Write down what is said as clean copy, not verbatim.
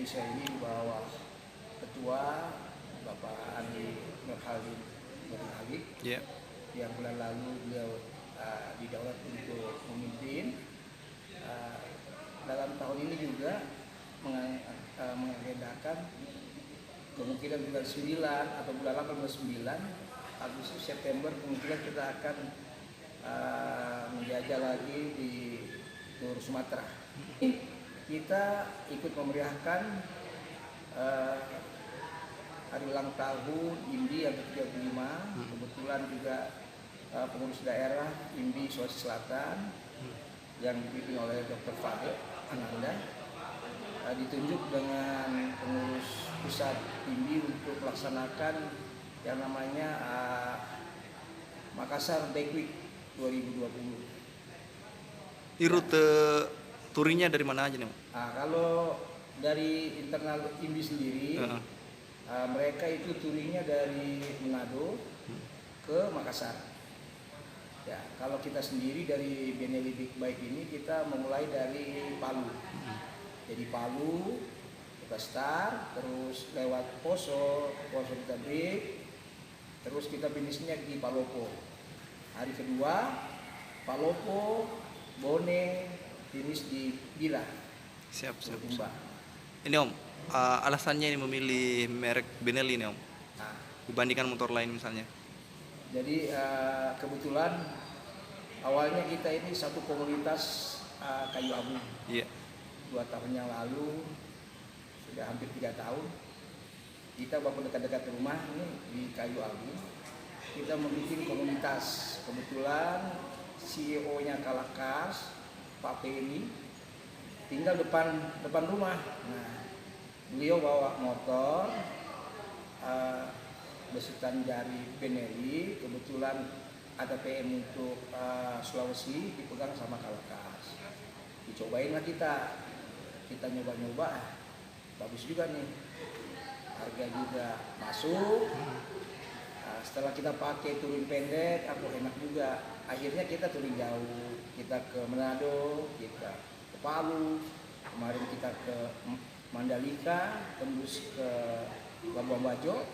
Indonesia ini di bawah Ketua Bapak Andi Nurhalim Nurhalik, yang bulan lalu beliau didaulat untuk memimpin. Dalam tahun ini juga mengagendakan kemungkinan bulan 9 atau bulan 8 bulan 9 Agustus September kemungkinan kita akan menjajah lagi di seluruh Sumatera. Kita ikut memeriahkan hari ulang tahun IMDI yang ke-35. Kebetulan juga pengurus daerah IMDI Sulawesi Selatan yang dipimpin oleh Dr. Fadil Ananda ditunjuk dengan pengurus pusat IMDI untuk melaksanakan yang namanya Makassar Bike Week 2020. Di rute touringnya dari mana aja nih? Kalau dari internal IMDI sendiri, mereka itu touringnya dari Manado ke Makassar. Ya, kalau kita sendiri dari Benelli Big Bike ini kita memulai dari Palu. Jadi Palu kita start, terus lewat Poso kita break, terus kita finishnya di Palopo. Hari kedua Palopo, Bone, finish di Bila. Siap. Ini Om, alasannya ini memilih merek Benelli ini Om, dibandingkan motor lain misalnya? Jadi kebetulan awalnya kita ini satu komunitas kayu abu. 2 tahun yang lalu, sudah hampir 3 tahun, kita walaupun dekat-dekat rumah ini di kayu abu, kita membuat komunitas. Kebetulan CEO-nya Kalakas, Pak Peri, tinggal depan rumah. Nah, beliau bawa motor besutan dari Benelli. Kebetulan ada PM untuk Sulawesi dipegang sama Kalakas. Dicobainlah kita nyoba-nyoba, bagus juga nih, harga juga masuk. Setelah kita pakai touring pendek, enak juga. Akhirnya kita touring jauh, kita ke Manado, kita ke Palu, kemarin kita ke Mandalika, tembus ke Labuan Bajo,